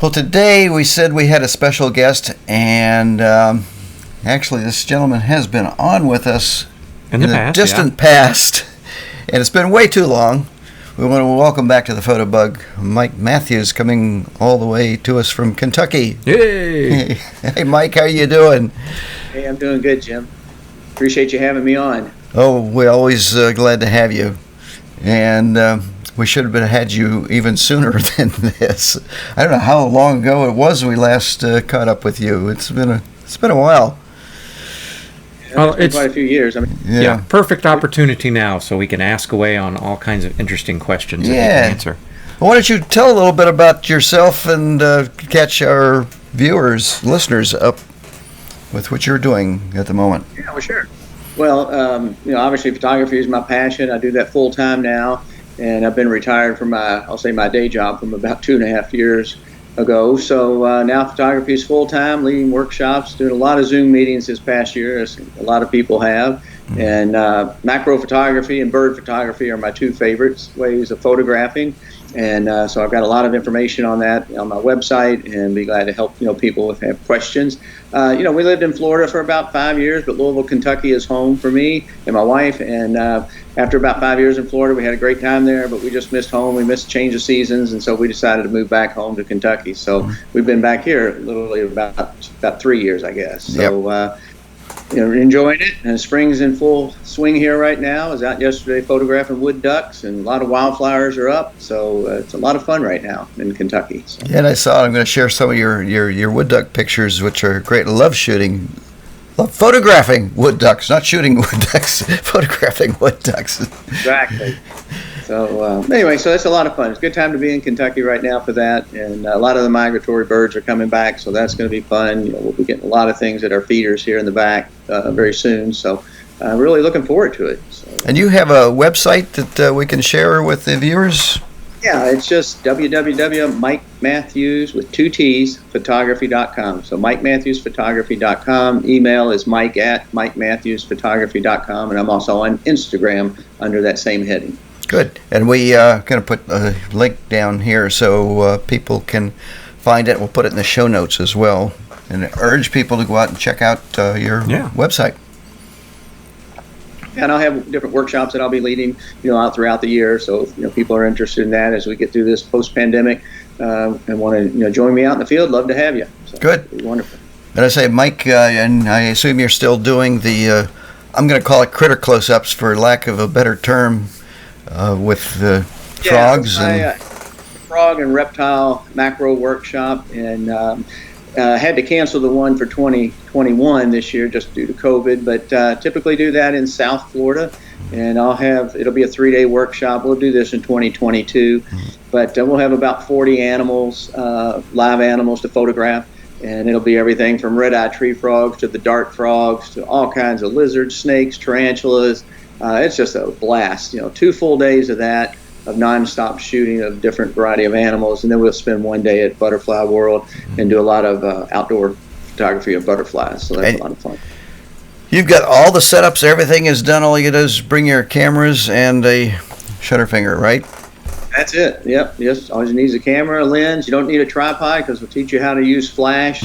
Well, today we said we had a special guest, and actually this gentleman has been on with us in the distant past, and it's been way too long. We want to welcome back to the Photobug Mike Matthews, coming all the way to us from Kentucky. Yay! Hey, Mike, how you doing? Hey, I'm doing good, Jim. Appreciate you having me on. Oh, we're always glad to have you. And we should have had you even sooner than this. I don't know how long ago it was we last caught up with you. It's been a while. Well, it's been quite a few years. I mean, yeah, perfect opportunity now, so we can ask away on all kinds of interesting questions that you can answer. Well, why don't you tell a little bit about yourself and catch our viewers, listeners, up with what you're doing at the moment? Yeah, well, sure. Well, obviously photography is my passion. I do that full time now, and I've been retired from my day job from about 2.5 years ago. So now photography is full time, leading workshops, doing a lot of Zoom meetings this past year, as a lot of people have. And macro photography and bird photography are my two favorite ways of photographing. And so I've got a lot of information on that on my website, and be glad to help people if they have questions. We lived in Florida for about 5 years, but Louisville, Kentucky is home for me and my wife. And after about 5 years in Florida, we had a great time there, but we just missed home. We missed change of seasons, and so we decided to move back home to Kentucky. So we've been back here literally about 3 years, I guess. So. Enjoying it, and spring's in full swing here right now. I was out yesterday photographing wood ducks, and a lot of wildflowers are up, so it's a lot of fun right now in Kentucky. So. Yeah, and I saw it. I'm going to share some of your wood duck pictures, which are great. I love photographing wood ducks, not shooting wood ducks, photographing wood ducks. Exactly. So anyway, so that's a lot of fun. It's a good time to be in Kentucky right now for that, and a lot of the migratory birds are coming back, so that's going to be fun. We'll be getting a lot of things at our feeders here in the back very soon, so really looking forward to it. So. And you have a website that we can share with the viewers? Yeah, it's just www.mikematthews with 2 T's photography.com. So MikeMatthewsphotography.com. Email is mike@MikeMatthewsphotography.com, and I'm also on Instagram under that same heading. Good. And we going to put a link down here so people can find it. We'll put it in the show notes as well, and urge people to go out and check out your website. And I'll have different workshops that I'll be leading, out throughout the year. So, people are interested in that as we get through this post-pandemic and want to, join me out in the field. Love to have you. So, good. It'll be wonderful. And I say, Mike, and I assume you're still doing the, I'm going to call it critter close-ups for lack of a better term, with the frogs. Frog and reptile macro workshop, and had to cancel the one for 2021 this year just due to COVID, but typically do that in South Florida, and it'll be a 3-day workshop. We'll do this in 2022, but we'll have about 40 animals, live animals to photograph, and it'll be everything from red-eyed tree frogs to the dart frogs to all kinds of lizards, snakes, tarantulas. It's just a blast, 2 full days of that, of nonstop shooting of different variety of animals, and then we'll spend 1 day at Butterfly World and do a lot of outdoor photography of butterflies. So that's a lot of fun. You've got all the setups. Everything is done. All you do is bring your cameras and a shutter finger, right? That's it. Yep. Just all you need is a camera, a lens. You don't need a tripod because we'll teach you how to use flash.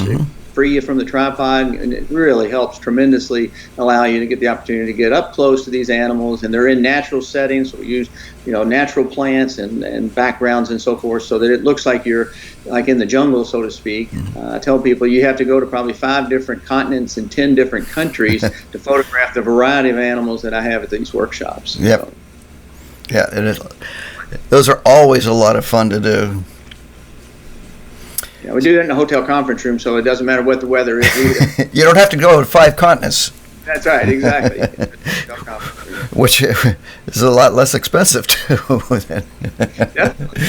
Free you from the tripod, and it really helps tremendously allow you to get the opportunity to get up close to these animals, and they're in natural settings, so we use natural plants and backgrounds and so forth, so that it looks like you're like in the jungle, so to speak. I tell people you have to go to probably 5 different continents and 10 different countries to photograph the variety of animals that I have at these workshops. Yep. So. Yeah, it is. Those are always a lot of fun to do. Yeah, we do that in a hotel conference room, so it doesn't matter what the weather is either. You don't have to go to 5 continents. That's right, exactly. Which is a lot less expensive, too. Definitely.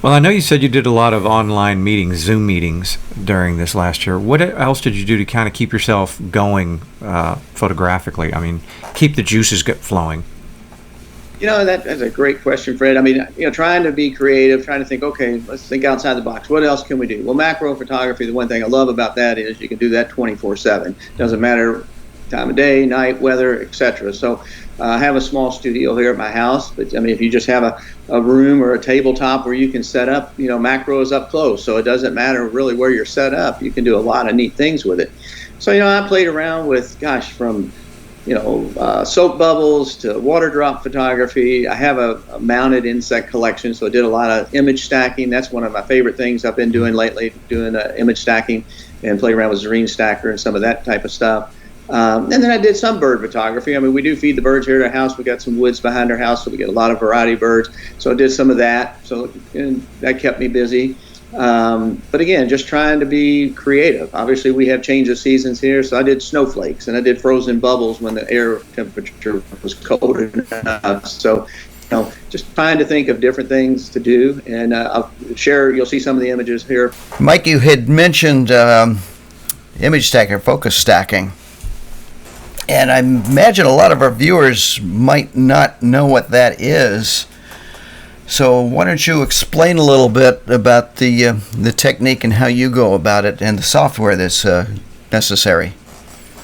Well, I know you said you did a lot of online meetings, Zoom meetings, during this last year. What else did you do to kind of keep yourself going photographically? I mean, keep the juices flowing. That's a great question, Fred. I mean, trying to be creative, trying to think, okay, let's think outside the box. What else can we do? Well, macro photography, the one thing I love about that is you can do that 24/7. Doesn't matter time of day, night, weather, etc. So I have a small studio here at my house, but I mean, if you just have a room or a tabletop where you can set up, macros up close, so it doesn't matter really where you're set up. You can do a lot of neat things with it. So, I played around with, from soap bubbles to water drop photography. I have a mounted insect collection, so I did a lot of image stacking. That's one of my favorite things I've been doing lately, doing image stacking and play around with Zareen Stacker and some of that type of stuff. And then I did some bird photography. I mean, we do feed the birds here at our house. We got some woods behind our house, so we get a lot of variety of birds. So I did some of that. So that kept me busy. But again, just trying to be creative. Obviously, we have change of seasons here, so I did snowflakes and I did frozen bubbles when the air temperature was cold enough. So, just trying to think of different things to do, and I'll share. You'll see some of the images here. Mike, you had mentioned image stacking, focus stacking, and I imagine a lot of our viewers might not know what that is. So why don't you explain a little bit about the technique and how you go about it and the software that's necessary?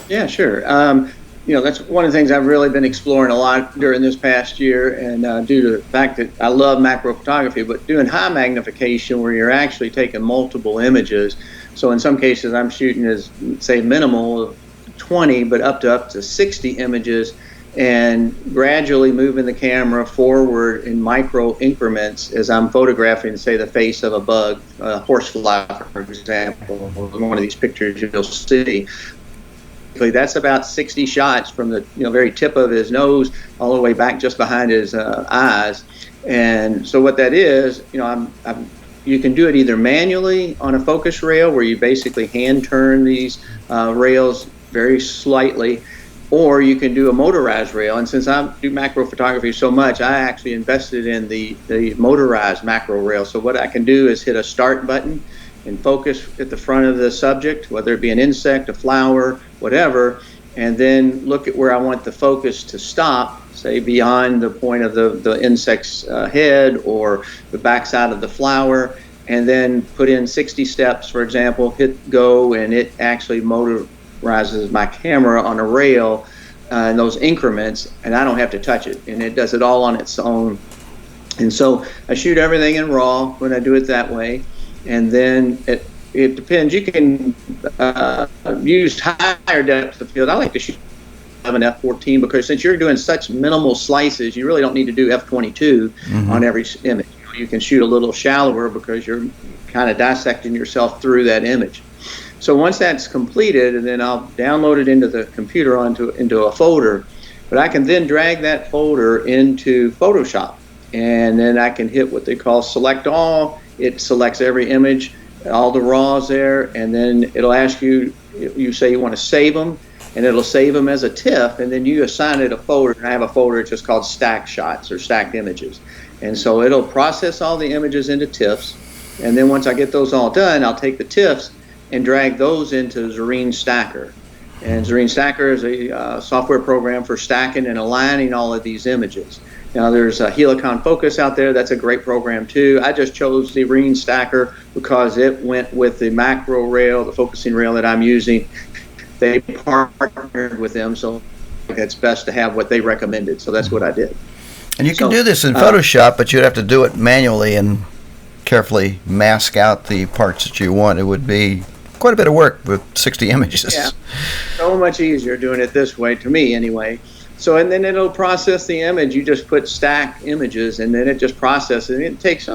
Yeah, sure. That's one of the things I've really been exploring a lot during this past year, and due to the fact that I love macro photography, but doing high magnification where you're actually taking multiple images. So in some cases I'm shooting as, say, minimal 20, but up to 60 images, and gradually moving the camera forward in micro increments as I'm photographing, say, the face of a bug, a horsefly, for example, one of these pictures you'll see. That's about 60 shots from the very tip of his nose all the way back just behind his eyes. And so what that is, you can do it either manually on a focus rail where you basically hand turn these rails very slightly, or you can do a motorized rail. And since I do macro photography so much, I actually invested in the motorized macro rail. So what I can do is hit a start button and focus at the front of the subject, whether it be an insect, a flower, whatever, and then look at where I want the focus to stop, say beyond the point of the insect's head or the backside of the flower, and then put in 60 steps, for example, hit go, and it actually motorizes my camera on a rail in those increments, and I don't have to touch it, and it does it all on its own. And so I shoot everything in RAW when I do it that way, and then it depends. You can use higher depth of field. I like to shoot an f14 because since you're doing such minimal slices, you really don't need to do f22 on every image. You can shoot a little shallower because you're kind of dissecting yourself through that image. So once that's completed, and then I'll download it into the computer into a folder, but I can then drag that folder into Photoshop, and then I can hit what they call select all. It selects every image, all the RAWs there, and then it'll ask you say you want to save them, and it'll save them as a TIFF, and then you assign it a folder. And I have a folder just called stack shots or stacked images. And so it'll process all the images into TIFFs, and then once I get those all done, I'll take the TIFFs and drag those into Zareen Stacker. And Zareen Stacker is a software program for stacking and aligning all of these images. Now there's a Helicon Focus out there. That's a great program too. I just chose the Zareen Stacker because it went with the macro rail, the focusing rail that I'm using. They partnered with them, so it's best to have what they recommended. So that's what I did. And you can do this in Photoshop, but you'd have to do it manually and carefully mask out the parts that you want. It would be quite a bit of work with 60 images. Yeah, so much easier doing it this way, to me anyway. So, and then it'll process the image. You just put stack images, and then it just processes it. It takes,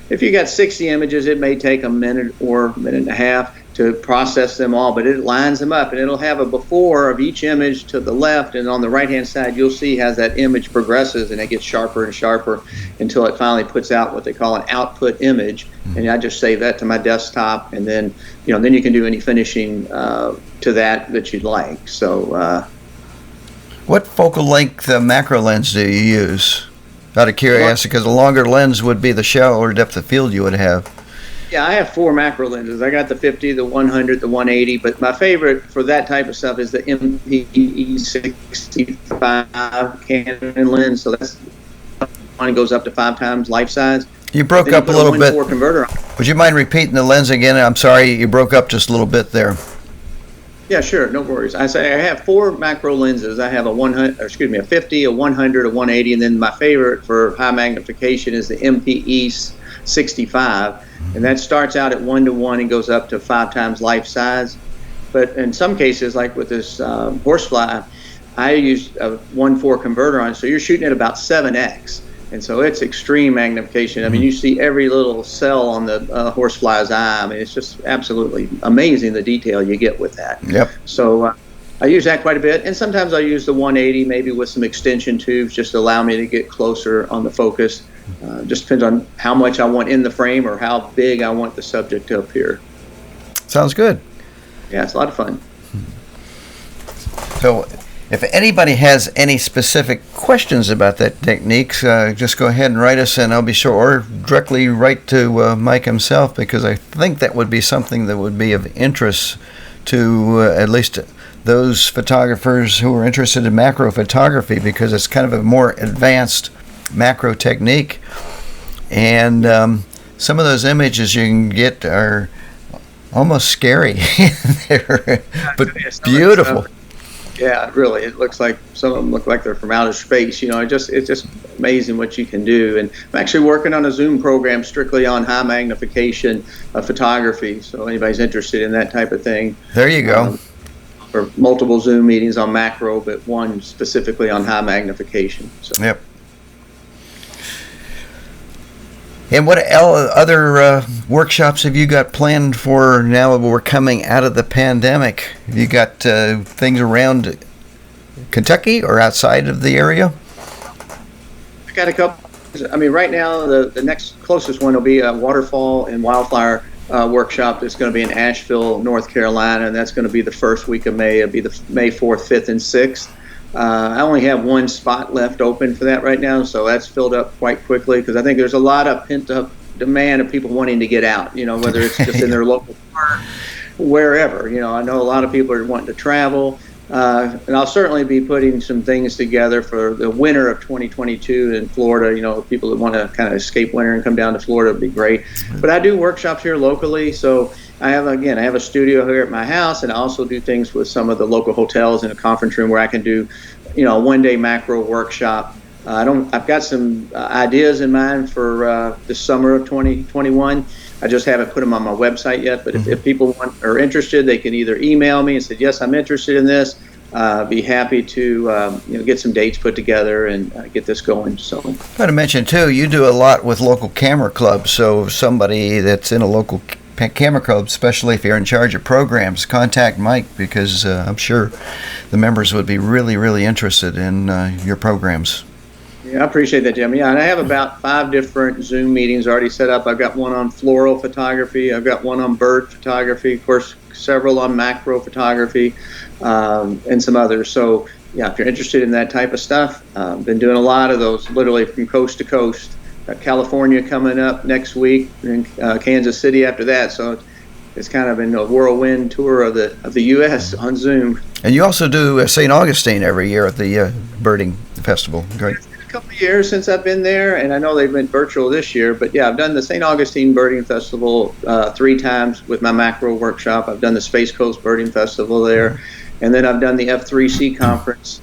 if you got 60 images, it may take a minute or a minute and a half to process them all, but it lines them up, and it'll have a before of each image to the left, and on the right-hand side, you'll see as that image progresses, and it gets sharper and sharper until it finally puts out what they call an output image, and I just save that to my desktop, and then, then you can do any finishing to that you'd like. So, what focal length macro lens do you use? Out of curiosity, because the longer lens would be the shallower depth of field you would have. Yeah, I have 4 macro lenses. I got the 50, the 100, the 180, but my favorite for that type of stuff is the MPE 65 Canon lens. So that's one goes up to 5 times life size. You broke up a little bit. Converter on. Would you mind repeating the lens again? I'm sorry, you broke up just a little bit there. Yeah, sure, no worries. I say I have four macro lenses. I have a 100, or excuse me, a 50, a 100, a 180, and then my favorite for high magnification is the MPE 65, and that starts out at 1:1 and goes up to 5 times life size. But in some cases, like with this horsefly, I use a 1:4 converter on it, so you're shooting at about 7x. And so it's extreme magnification. I mean, you see every little cell on the horsefly's eye. I mean, it's just absolutely amazing the detail you get with that. Yep. So I use that quite a bit. And sometimes I use the 180 maybe with some extension tubes just to allow me to get closer on the focus. Just depends on how much I want in the frame or how big I want the subject to appear. Sounds good. Yeah, it's a lot of fun. So if anybody has any specific questions about that technique, just go ahead and write us, and I'll be sure, or directly write to Mike himself, because I think that would be something that would be of interest to at least those photographers who are interested in macro photography, because it's kind of a more advanced macro technique. And some of those images you can get are almost scary, but beautiful. Yeah, really. It looks like some of them look like they're from outer space. You know, it's just amazing what you can do. And I'm actually working on a Zoom program strictly on high magnification photography. So anybody's interested in that type of thing. There you go. For multiple Zoom meetings on macro, but one specifically on high magnification. So. Yep. And what other workshops have you got planned for now that we're coming out of the pandemic? Have you got things around Kentucky or outside of the area? I got a couple. I mean, right now, the next closest one will be a waterfall and wildfire workshop that's going to be in Asheville, North Carolina, and that's going to be the first week of May. It'll be the May 4th, 5th, and 6th. I only have one spot left open for that right now, so that's filled up quite quickly because I think there's a lot of pent-up demand of people wanting to get out, you know, whether it's just in their local park, wherever. You know, I know a lot of people are wanting to travel, and I'll certainly be putting some things together for the winter of 2022 in Florida. You know, people that want to kind of escape winter and come down to Florida would be great. But I do workshops here locally, so I have a studio here at my house, and I also do things with some of the local hotels in a conference room where I can do, you know, a one-day macro workshop. I've got some ideas in mind for the summer of 2021. I just haven't put them on my website yet. But if people are interested, they can either email me and say, yes, I'm interested in this. Be happy to get some dates put together and get this going. So, I want to mention too, you do a lot with local camera clubs. So if somebody that's in a local camera club, especially if you're in charge of programs, contact Mike, because I'm sure the members would be really, really interested in your programs. Yeah, I appreciate that, Jim. Yeah, and I have about 5 different Zoom meetings already set up. I've got one on floral photography. I've got one on bird photography. Of course, several on macro photography, and some others. So, yeah, if you're interested in that type of stuff, been doing a lot of those, literally from coast to coast. Got California coming up next week, and Kansas City after that. So it's kind of been a whirlwind tour of the U.S. on Zoom. And you also do St. Augustine every year at the birding festival. Great. It's been a couple of years since I've been there, and I know they've been virtual this year. But yeah, I've done the St. Augustine Birding Festival 3 times with my macro workshop. I've done the Space Coast Birding Festival there, and then I've done the F3C conference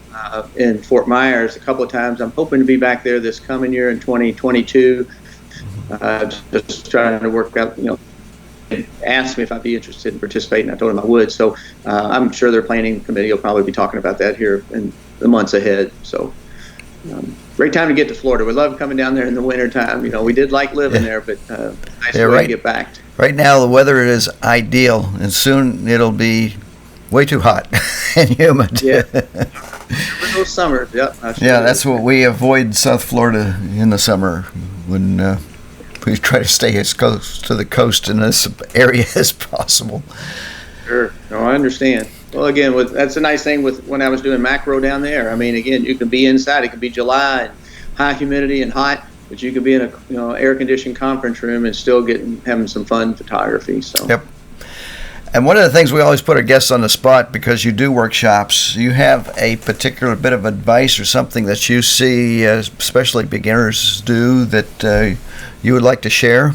in Fort Myers a couple of times. I'm hoping to be back there this coming year in 2022. Just trying to work out, you know, asked me if I'd be interested in participating. I told him I would. So I'm sure their planning committee will probably be talking about that here in the months ahead. So great time to get to Florida. We love coming down there in the winter time. You know, we did like living there, but nice way to get back. Right now the weather is ideal, and soon it'll be way too hot and humid. Yeah. Those summers, yep. Yeah, that's what we avoid South Florida in the summer, when we try to stay as close to the coast in this area as possible. Sure. No, I understand. Well, again, that's a nice thing with when I was doing macro down there. I mean, again, you can be inside. It can be July and high humidity and hot, but you could be in a air-conditioned conference room and still having some fun photography. So. Yep. And one of the things we always put our guests on the spot, because you do workshops, you have a particular bit of advice or something that you see, especially beginners do, that you would like to share?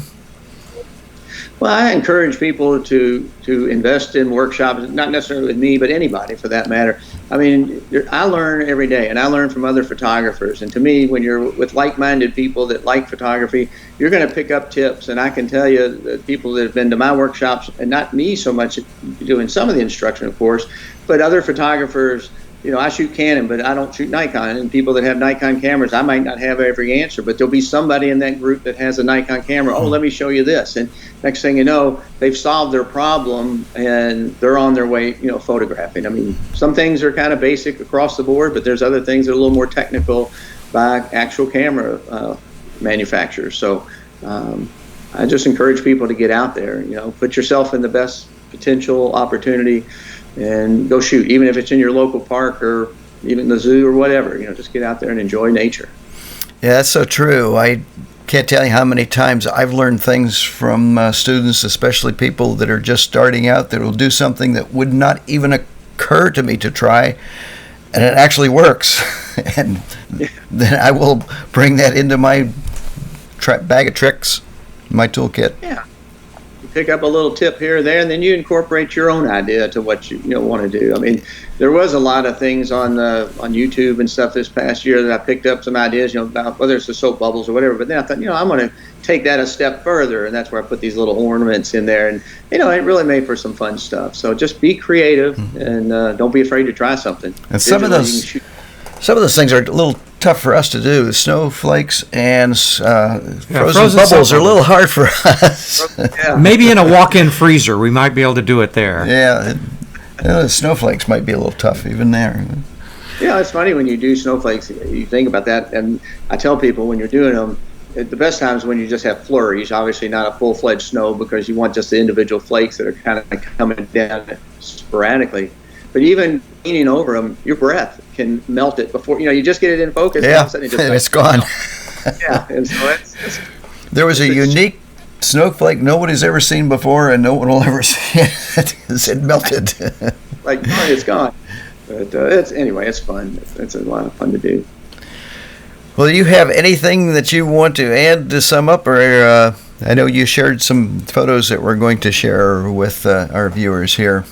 Well, I encourage people to invest in workshops, not necessarily with me, but anybody for that matter. I mean, I learn every day, and I learn from other photographers. And to me, when you're with like-minded people that like photography, you're going to pick up tips. And I can tell you that people that have been to my workshops, and not me so much doing some of the instruction, of course, but other photographers. You know, I shoot Canon, but I don't shoot Nikon. And people that have Nikon cameras, I might not have every answer, but there'll be somebody in that group that has a Nikon camera. Oh, let me show you this. And next thing you know, they've solved their problem and they're on their way, you know, photographing. I mean, some things are kind of basic across the board, but there's other things that are a little more technical by actual camera manufacturers. So I just encourage people to get out there, you know, put yourself in the best potential opportunity and go shoot, even if it's in your local park or even the zoo or whatever. You know, just get out there and enjoy nature. Yeah, that's so true. I can't tell you how many times I've learned things from students, especially people that are just starting out, that will do something that would not even occur to me to try, and it actually works. And then I will bring that into my bag of tricks, my toolkit. Yeah. Pick up a little tip here or there, and then you incorporate your own idea to what you want to do. I mean, there was a lot of things on YouTube and stuff this past year that I picked up some ideas, you know, about whether it's the soap bubbles or whatever. But then I thought, you know, I'm going to take that a step further, and that's where I put these little ornaments in there, and you know, it really made for some fun stuff. So just be creative and don't be afraid to try something. And some of those things are a little tough for us to do. The snowflakes and frozen bubbles are a little hard for us. Yeah. Maybe in a walk-in freezer, we might be able to do it there. Yeah, the snowflakes might be a little tough even there. Yeah, it's funny when you do snowflakes, you think about that. And I tell people when you're doing them, the best times when you just have flurries, obviously not a full-fledged snow because you want just the individual flakes that are kind of coming down sporadically. But even leaning over them, your breath can melt it before, you know, you just get it in focus. Yeah, all of a sudden it just it's gone. Yeah, and so it's there was a unique snowflake nobody's ever seen before, and no one will ever see it. It melted. like, it's gone. But it's fun. It's a lot of fun to do. Well, do you have anything that you want to add to sum up, or I know you shared some photos that we're going to share with our viewers here.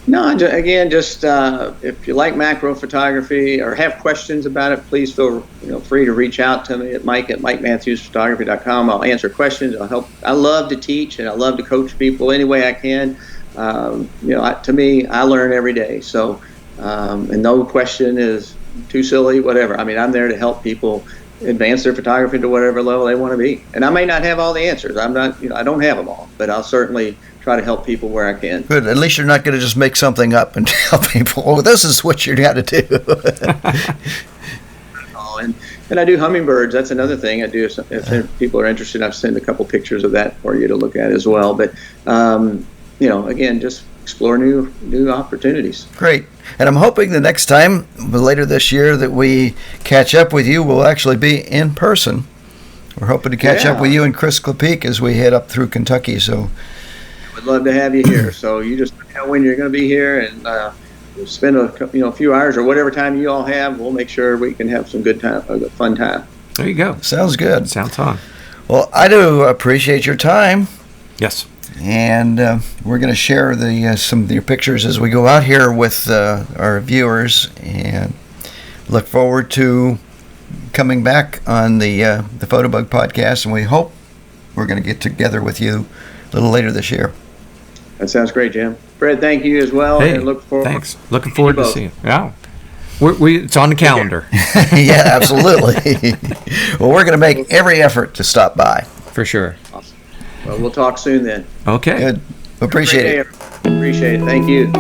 No, again, just if you like macro photography or have questions about it, please feel free to reach out to me at mike@mikematthewsphotography.com. I'll answer questions. I'll help. I love to teach and I love to coach people any way I can. To me, I learn every day. So, and no question is too silly, whatever. I mean, I'm there to help people advance their photography to whatever level they want to be. And I may not have all the answers. I'm not, I don't have them all, but I'll certainly try to help people where I can. Good. At least you're not going to just make something up and tell people, oh, this is what you got to do. And I do hummingbirds. That's another thing I do. If people are interested, I've sent a couple pictures of that for you to look at as well. But, again, just explore new opportunities. Great. And I'm hoping the next time, later this year, that we catch up with you will actually be in person. We're hoping to catch up with you and Chris Clapeek as we head up through Kentucky. So, I'd love to have you here. So you just know when you're going to be here, and spend a few hours or whatever time you all have. We'll make sure we can have some good time, a fun time. There you go. Sounds good. Sounds fun. Well, I do appreciate your time. Yes. And we're going to share some of your pictures as we go out here with our viewers, and look forward to coming back on the Photobug podcast. And we hope we're going to get together with you a little later this year. That sounds great, Jim. Fred, thank you as well. Hey, and look forward. Thanks. Looking forward to seeing you. Yeah. It's on the calendar. Yeah, absolutely. Well, we're going to make every effort to stop by. For sure. Awesome. Well, we'll talk soon then. Okay. Good. Appreciate it. Appreciate it. Thank you.